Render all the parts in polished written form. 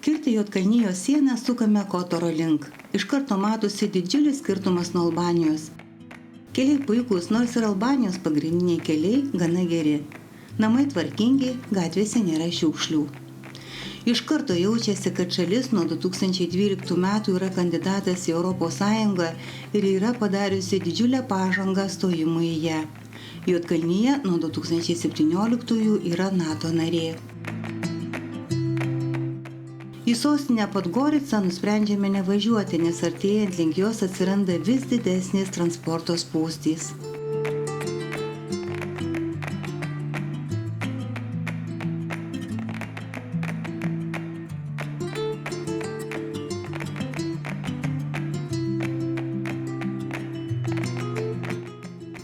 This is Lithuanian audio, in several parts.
Kirtę Juodkalnijos sieną sukame Kotoro link. Iš karto matosi didžiulis skirtumas nuo Albanijos. Keliai puikūs, nors ir Albanijos pagrindiniai keliai gana geri. Namai tvarkingi, gatvėse nėra šiukšlių. Iš karto jaučiasi, kad šalis nuo 2012 metų yra kandidatas į Europos Sąjungą ir yra padariusi didžiulę pažangą stojimui į ją. Juodkalnija nuo 2017 yra NATO narė. Į sostinę Podgoricą nusprendžiame nevažiuoti, nes artėjant link jos atsiranda vis didesnės transporto spūstys.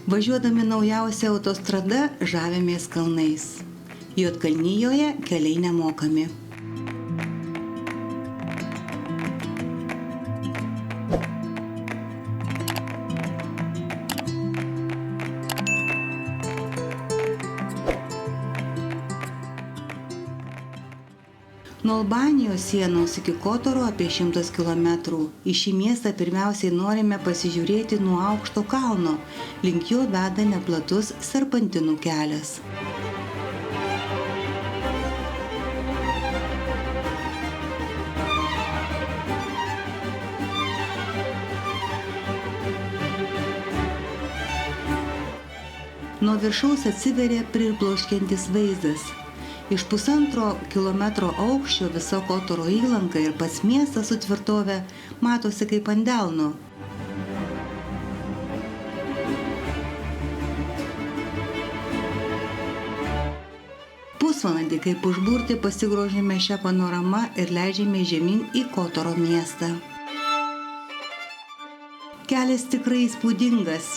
Važiuodami naujausią autostradą žavimės kalnais. Juodkalnijoje keliai nemokami. Nuo Albanijos sienos iki Kotoro apie 100 km. Į šį miestą pirmiausiai norime pasižiūrėti nuo aukšto kalno. Link jo veda neplatus serpantinų kelias. Nuo viršaus atsiveria priblokščiantis vaizdas. Iš 1,5 kilometro aukščio visa Kotoro įlanka ir pats miestas su tvirtove matosi kaip ant delno. Pusvalandį kaip užburti pasigrožime šią panoramą ir leidžiame žemyn į Kotoro miestą. Kelias tikrai įspūdingas.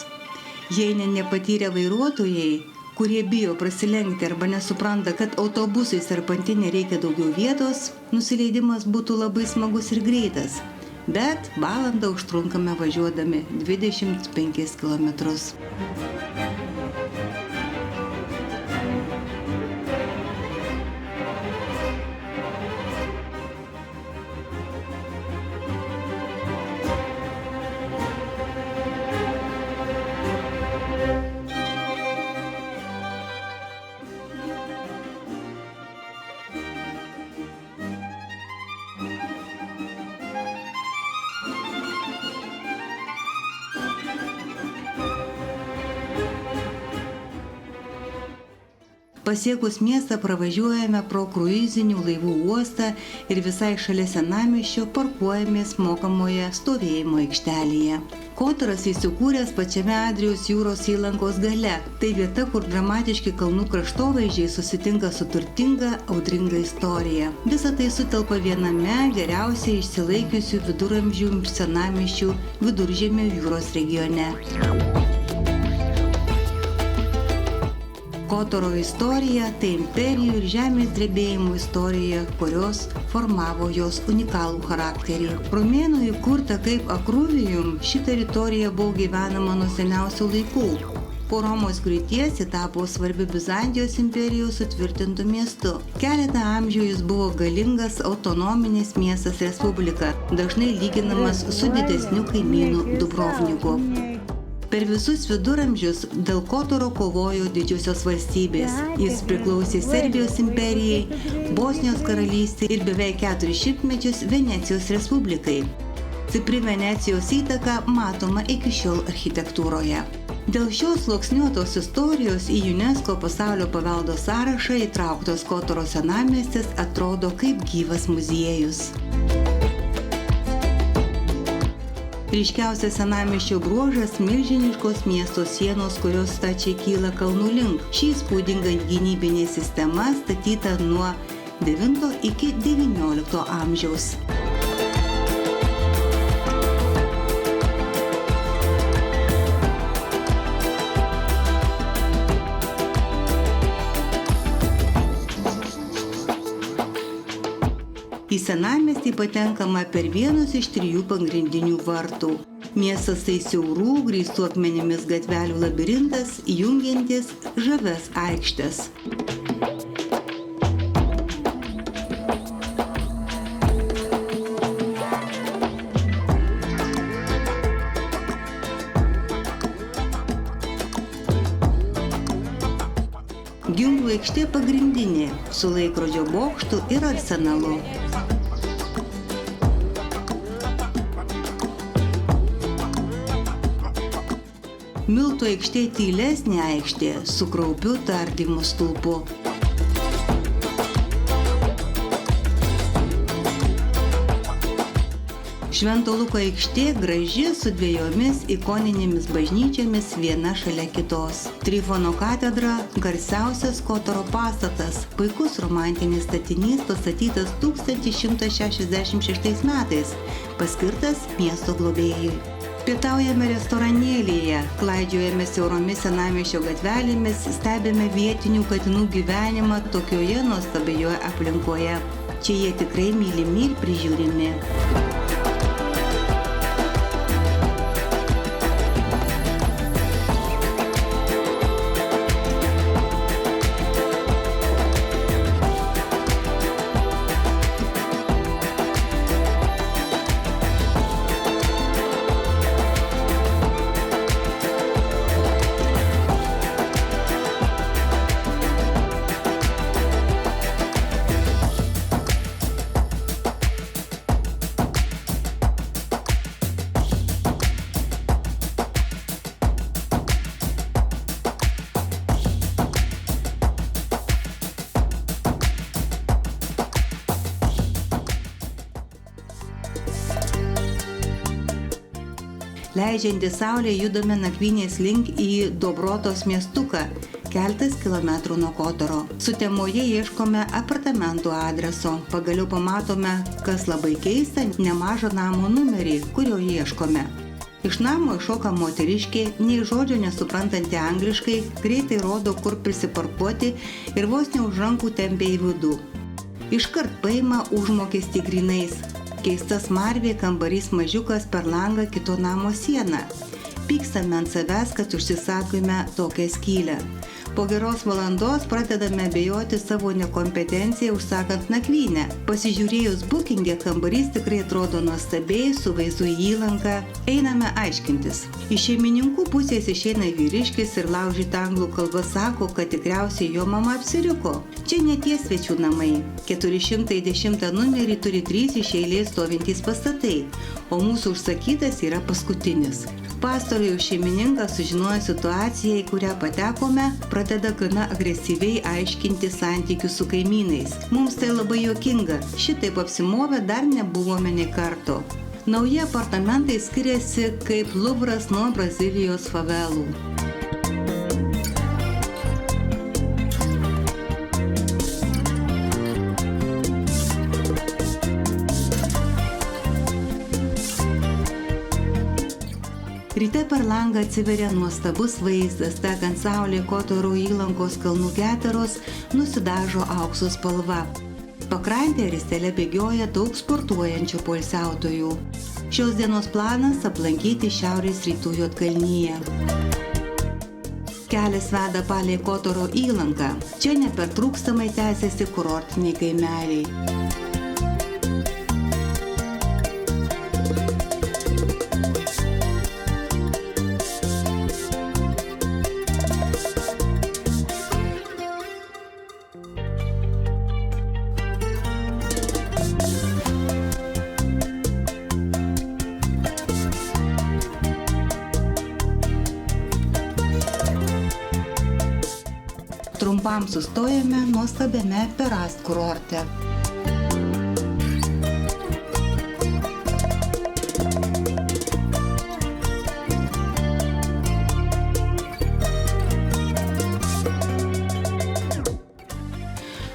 Jei nepatyrę vairuotojai, kurie bijo prasilenkti arba nesupranta, kad autobusui serpantinė reikia daugiau vietos, nusileidimas būtų labai smagus ir greitas. Bet valandą užtrunkame važiuodami 25 km. Pasiekus miestą pravažiuojame pro kruizinių laivų uostą ir visai šalia senamiesčio parkuojamės mokamoje stovėjimo aikštelėje. Kotoras įsikūręs pačiame Adrijos jūros įlankos gale. Tai vieta, kur dramatiški kalnų kraštovaizdžiai susitinka su turtinga, audringa istorija. Visa tai sutelpa viename geriausiai išsilaikiusių viduramžių senamiesčių Viduržemio jūros regione. Kotoro istorija tai imperijų ir žemės drebėjimų istorija, kurios formavo jos unikalų charakterį. Romėnų įkurta kaip Akruvijum, ši teritorija buvo gyvenama nuo seniausių laikų. Po Romos griūties ji tapo svarbi Bizantijos imperijos sutvirtintų miestu. Keletą amžių jis buvo galingas autonominis miestas Respublika, dažnai lyginamas su didesniu kaimynu Dubrovniku. Per visus viduramžius dėl Kotoro kovojo didžiosios valstybės. Jis priklausė Serbijos imperijai, Bosnijos karalystei ir beveik 4 šimtmečius Venecijos Respublikai. Stipri Venecijos įtaka matoma iki šiol architektūroje. Dėl šios sluoksniuotos istorijos į UNESCO pasaulio paveldo sąrašą įtrauktos Kotoro senamiestis atrodo kaip gyvas muziejus. Ryškiausias senamiesčio bruožas milžiniškos miesto sienos, kurios stačiai kyla kalnų link. Ši įspūdinga gynybinė sistema statyta nuo 9 iki 19 amžiaus. Į senamiestį patenkama per vienus iš 3 pagrindinių vartų. Miestas tai siaurų, grįstų akmenimis gatvelių labirintas, jungiantis žavias aikštes. aikštė pagrindinė su laikrodžio bokštu ir arsenalu. Miltų aikštė tylesnė aikštė su kraupiu tardymu stulpu. Švento Luko aikštė graži su dviejomis ikoninėmis bažnyčiomis viena šalia kitos. Trifono katedra – garsiausias Kotoro pastatas, puikus romantinis statinys pastatytas 1166 metais, paskirtas miesto globėjui. Pietaujame restoranėlėje, klaidžiojame siauromis senamiesčio gatvelėmis, stebime vietinių katinų gyvenimą tokioje nuostabioje aplinkoje. Čia jie tikrai mylimi ir prižiūrimi. Leidžianti saulė judame nakvynės link į Dobrotos miestuką, keltas kilometrų nuo Kotoro. Sutemoje ieškome apartamentų adreso. Pagaliau pamatome, kas labai keista, nemažą namo numerį, kurio ieškome. Iš namo iššoka moteriškė, nei žodžio nesuprantanti angliškai, greitai rodo, kur prisiparkuoti ir vos ne už rankų tempia į vidų. Iškart paima užmokestį grynais. Keista smarvė, kambarys mažiukas per langą kito namo sieną. Pykstame ant savęs, kad užsisakome tokią skylę. Po geros valandos pradedame abejoti savo nekompetenciją užsakant nakvynę. Pasižiūrėjus bookingę, kambarys tikrai atrodo nuostabiai, su vaizdu į įlanką. Einame aiškintis. Iš šeimininkų pusės išeina vyriškis ir laužyta anglų kalba sako, kad tikriausiai jo mama apsiriko. Čia ne tie svečių namai. 410 numerį turi 3 iš eilės stovintys pastatai, o mūsų užsakytas yra paskutinis. Pastarojo šeimininkas sužinojo situaciją, į kurią patekome, pradeda gana agresyviai aiškinti santykius su kaimynais. Mums tai labai juokinga, šitaip apsimovę dar nebuvome nė karto. Nauji apartamentai skiriasi kaip Luvras nuo Brazilijos favelų. Ryte per langą atsiveria nuostabus vaizdas, tekant saulė Kotoro įlankos kalnų keteros nusidažo aukso spalva. Pakrantėje ristele bėgioja daug sportuojančių poilsiautojų. Šios dienos planas – aplankyti šiaurės rytų Juodkalniją. Kelias veda palei Kotoro įlanką. Čia nepertrūkstamai tęsiasi kurortiniai kaimeliai. Trumpam sustojame nuostabiame Perast kurorte.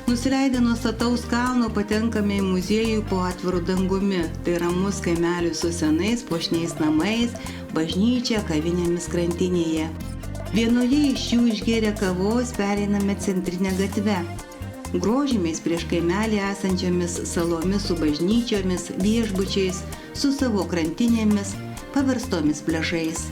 Nusileidę nuo stataus kalno patenkame į muziejų po atviru dangumi. Tai ramus kaimelis su senais puošniais namais, bažnyčia, kavinėmis krantinėje. Vienoje iš jų išgėrę kavos pereiname centrinę gatvę. Grožimės prieš kaimelį esančiomis salomis su bažnyčiomis, viešbučiais, su savo krantinėmis, paverstomis pliažais.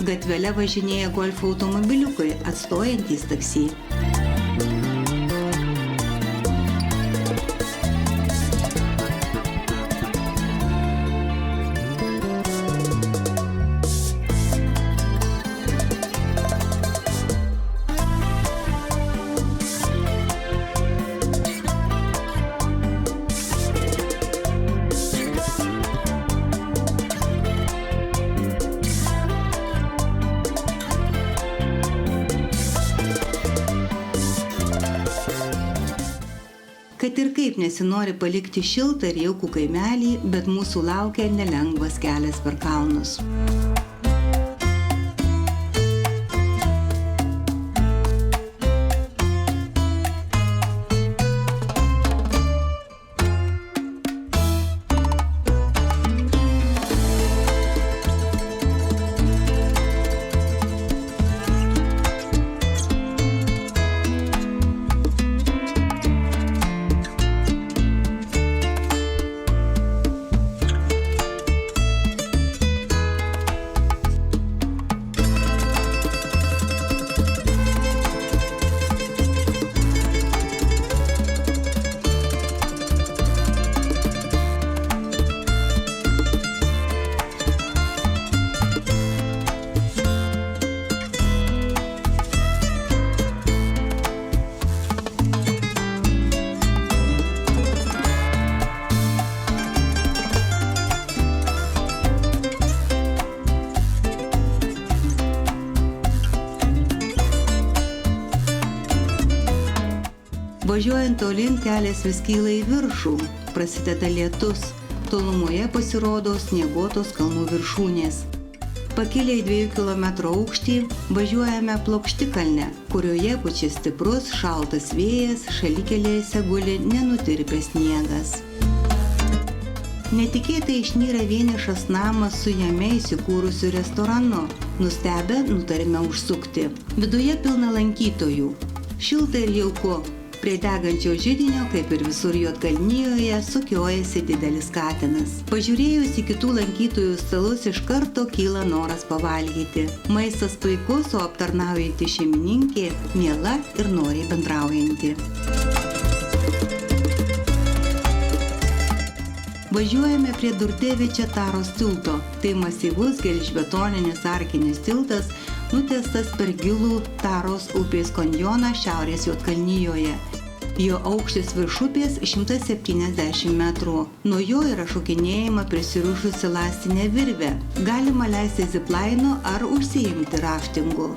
Gatvele važinėja golfo automobiliukai, atstojantys taksi. Kad ir kaip nesinori palikti šiltą ir jaukų kaimelį, bet mūsų laukia nelengvas kelias per kalnus. Važiuojant tolyn kelias vis kyla į viršų, prasideda lietus, tolumoje pasirodo snieguotos kalnų viršūnės. Pakilę į 2 km aukštį važiuojame plokštikalne, kurioje pučia stiprus šaltas vėjas, šalikelėse guli nenutirpęs sniegas. Netikėtai išnyra vienišas namas su jame įsikūrusiu restoranu. Nustebę nutarėme užsukti. Viduje pilna lankytojų. Šilta ir jauku. Prie degančio židinio, kaip ir visur Juodkalnijoje, sukiojasi didelis katinas. Pažiūrėjus į kitų lankytojų stalus, iš karto kyla noras pavalgyti. Maistas puikus, o aptarnaujanti šeimininkė miela ir noriai bendraujanti. Važiuojame prie Durdevičio Taros tilto. Tai masyvus gelžbetoninis arkinis tiltas, nutiestas per gilų Taros upės kanjoną šiaurės Juodkalnijoje. Jo aukštis virš upės 170 metrų. Nuo jo yra šokinėjama prisirišusi lastinė virvė. Galima leisti ziplainu ar užsiimti raftingu.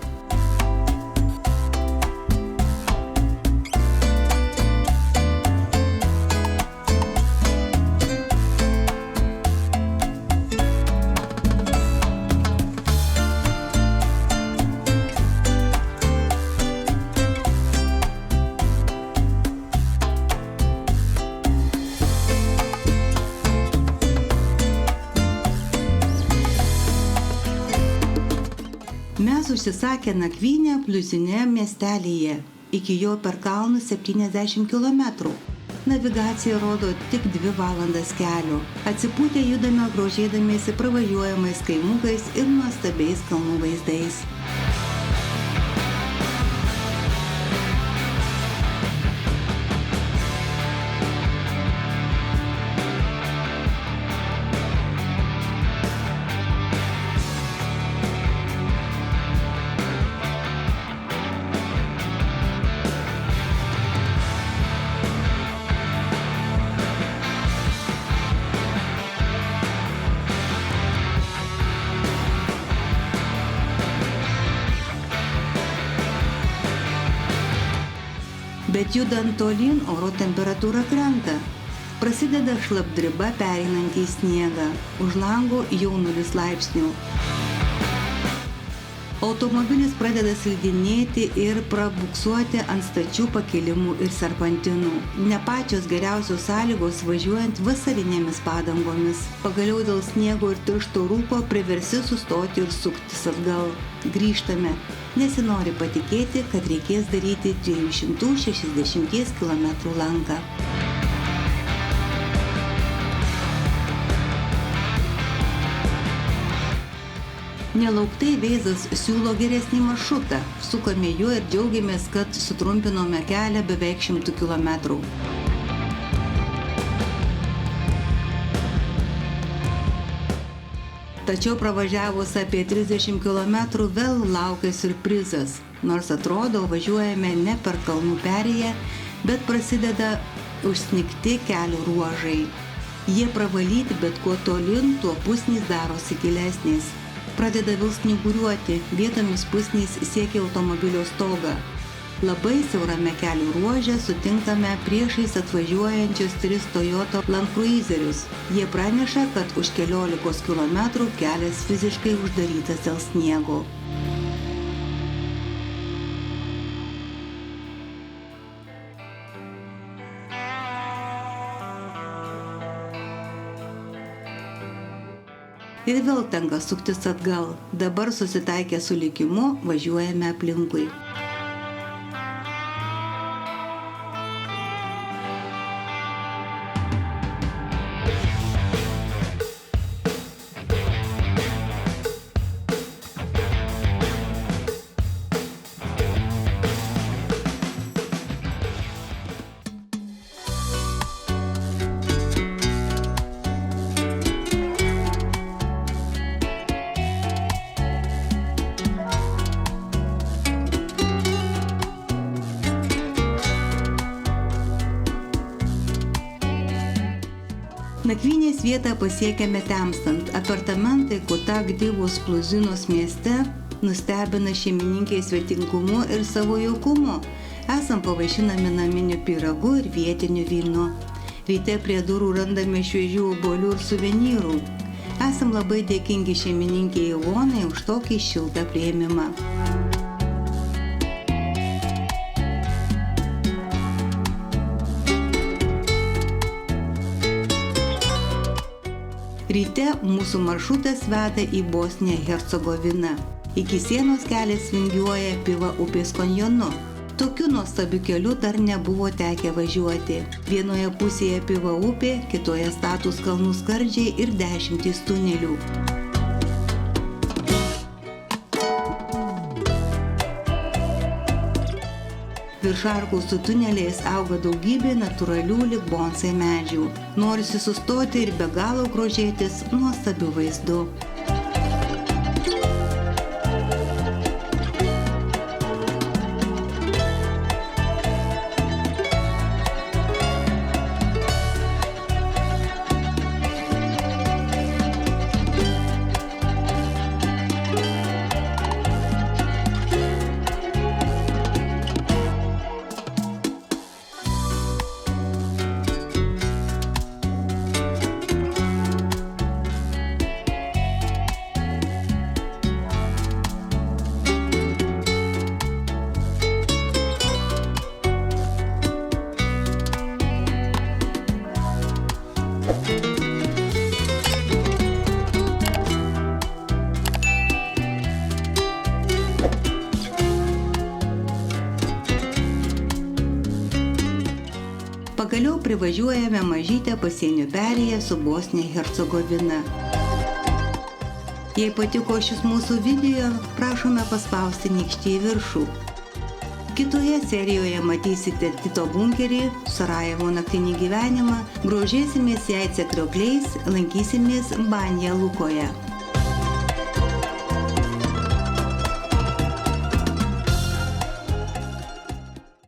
Mes užsisakę nakvynę Pliuzinė miestelyje. Iki jo per kalnus 70 km. Navigacija rodo tik 2 valandas kelio. Atsipūtę judame grožėdamiesi pravažiuojamais kaimukais ir nuostabiais kalnų vaizdais. Bet judant tolyn oro temperatūra krenta. Prasideda šlapdriba pereinant į sniegą. Už lango jau 0 laipsnių. Automobilis pradeda slidinėti ir prabuksuoti ant stačių pakilimų ir serpantinų. Ne pačios geriausios sąlygos važiuojant vasarinėmis padangomis. Pagaliau dėl sniego ir tiršto rūko priversi sustoti ir suktis atgal. Grįžtame. Nesinori patikėti, kad reikės daryti 360 km lanką. Nelauktai Veizas siūlo geresnį maršrutą. Sukame juo ir džiaugiamės, kad sutrumpinome kelią beveik 100 km. Tačiau pravažiavus apie 30 km vėl laukia siurprizas. Nors atrodo, važiuojame ne per kalnų perėją, bet prasideda užsnigti kelio ruožai. Jie pravalyti, bet kuo tolyn, tuo pusnys darosi gilesnės. Pradeda vėl snyguriuoti, vietomis pusnys siekia automobilio stogą. Labai siaurame kelio ruože sutinkame priešais atvažiuojančius 3 Toyota Land Cruiserius. Jie praneša, kad už keliolikos kilometrų kelias fiziškai uždarytas dėl sniego. Ir vėl tenka suktis atgal. Dabar susitaikę su likimu važiuojame aplinkui. Nakvynės vietą pasiekėme temstant. Apartamentai Kutak-Divos Pluzinos mieste nustebina šeimininkės svetingumu ir savo jaukumu. Esam pavaišinami naminiu pyragu ir vietiniu vynu. Ryte prie durų randame šviežių obuolių ir suvenyrų. Esam labai dėkingi šeimininkei Ilonai už tokį šiltą priėmimą. Ryte mūsų maršrutas veda į Bosniją Hercegoviną. Iki sienos kelias vingiuoja Piva upės kanjonu. Tokiu nuostabiu keliu dar nebuvo tekę važiuoti. Vienoje pusėje Piva upė, kitoje statūs kalnų skardžiai ir 10 tunelių. Virš arkų su tuneliais auga daugybė natūralių lyg bonsai medžių. Norisi sustoti ir be galo grožėtis nuostabiu vaizdu. Pagaliau privažiuojame mažytę pasienio perėją su Bosnija Hercegovina. Jei patiko šis mūsų video, prašome paspausti nykštį į viršų. Kitoje serijoje matysite Tito bunkerį, Sarajevo naktinį gyvenimą, grožėsimės Jaice kriokliais, lankysimės Banja Lukoje.